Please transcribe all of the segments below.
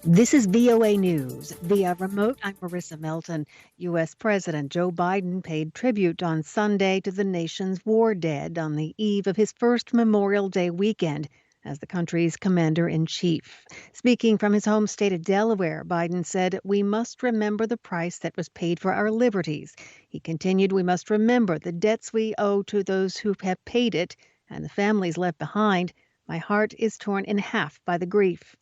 This is VOA News. Via remote, I'm Marissa Melton. U.S. President Joe Biden paid tribute on Sunday to the nation's war dead on the eve of his first Memorial Day weekend as the country's commander-in-chief. Speaking from his home state of Delaware, Biden said, "We must remember the price that was paid for our liberties." He continued, "We must remember the debts we owe to those who have paid it and the families left behind. My heart is torn in half by the grief."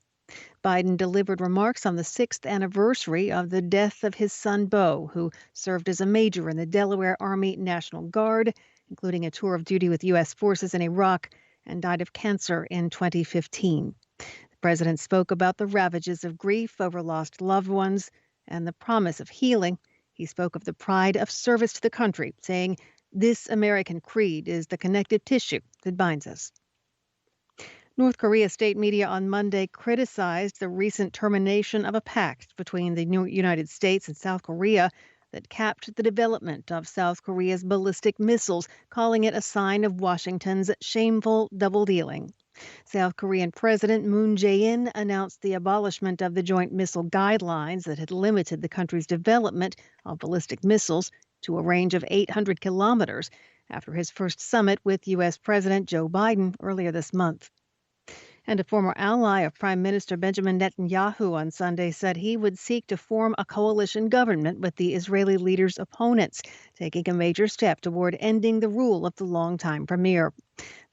Biden delivered remarks on the 6th anniversary of the death of his son, Beau, who served as a major in the Delaware Army National Guard, including a tour of duty with U.S. forces in Iraq, and died of cancer in 2015. The president spoke about the ravages of grief over lost loved ones and the promise of healing. He spoke of the pride of service to the country, saying, "This American creed is the connective tissue that binds us." North Korea state media on Monday criticized the recent termination of a pact between the United States and South Korea that capped the development of South Korea's ballistic missiles, calling it a sign of Washington's shameful double-dealing. South Korean President Moon Jae-in announced the abolishment of the joint missile guidelines that had limited the country's development of ballistic missiles to a range of 800 kilometers after his first summit with U.S. President Joe Biden earlier this month. And a former ally of Prime Minister Benjamin Netanyahu on Sunday said he would seek to form a coalition government with the Israeli leader's opponents, taking a major step toward ending the rule of the longtime premier.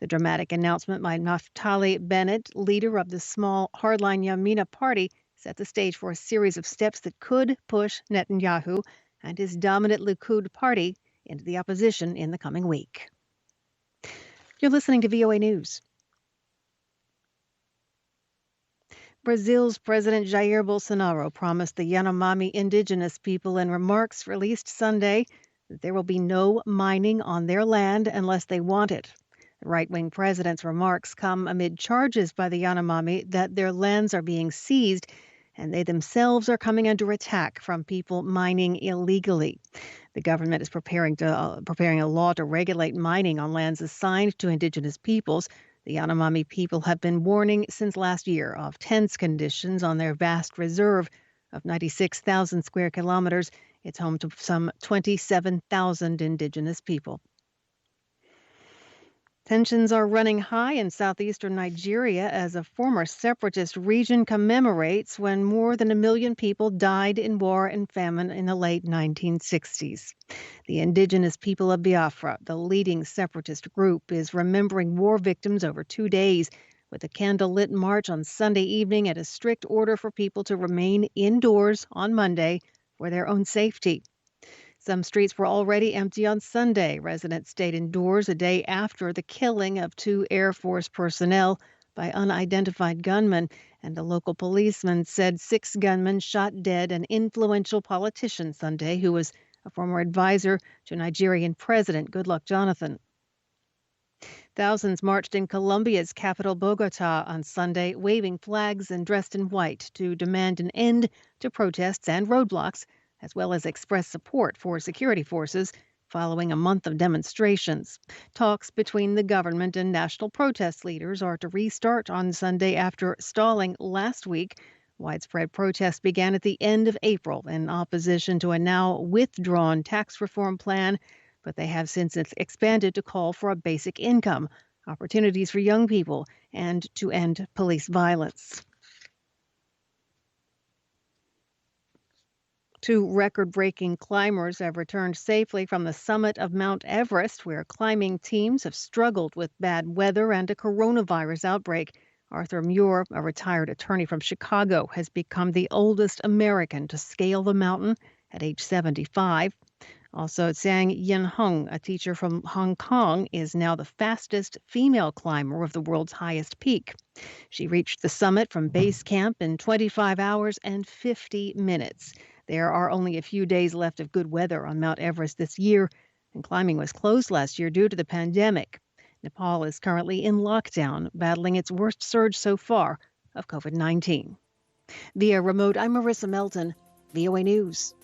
The dramatic announcement by Naftali Bennett, leader of the small hardline Yamina party, set the stage for a series of steps that could push Netanyahu and his dominant Likud party into the opposition in the coming week. You're listening to VOA News. Brazil's President Jair Bolsonaro promised the Yanomami indigenous people in remarks released Sunday that there will be no mining on their land unless they want it. The right-wing president's remarks come amid charges by the Yanomami that their lands are being seized and they themselves are coming under attack from people mining illegally. The government is preparing a law to regulate mining on lands assigned to indigenous peoples. The Yanomami people have been warning since last year of tense conditions on their vast reserve of 96,000 square kilometers. It's home to some 27,000 indigenous people. Tensions are running high in southeastern Nigeria as a former separatist region commemorates when more than 1 million people died in war and famine in the late 1960s. The indigenous people of Biafra, the leading separatist group, is remembering war victims over 2 days with a candlelit march on Sunday evening and a strict order for people to remain indoors on Monday for their own safety. Some streets were already empty on Sunday. Residents stayed indoors a day after the killing of 2 Air Force personnel by unidentified gunmen, and a local policeman said 6 gunmen shot dead an influential politician Sunday who was a former advisor to Nigerian President Goodluck Jonathan. Thousands marched in Colombia's capital, Bogota, on Sunday, waving flags and dressed in white to demand an end to protests and roadblocks, as well as express support for security forces following a month of demonstrations. Talks between the government and national protest leaders are to restart on Sunday after stalling last week. Widespread protests began at the end of April in opposition to a now withdrawn tax reform plan, but they have since expanded to call for a basic income, opportunities for young people, and to end police violence. 2 record-breaking climbers have returned safely from the summit of Mount Everest, where climbing teams have struggled with bad weather and a coronavirus outbreak. Arthur Muir, a retired attorney from Chicago, has become the oldest American to scale the mountain at age 75. Also, Zhang Yinheng, a teacher from Hong Kong, is now the fastest female climber of the world's highest peak. She reached the summit from base camp in 25 hours and 50 minutes. There are only a few days left of good weather on Mount Everest this year, and climbing was closed last year due to the pandemic. Nepal is currently in lockdown, battling its worst surge so far of COVID-19. Via remote, I'm Marissa Melton, VOA News.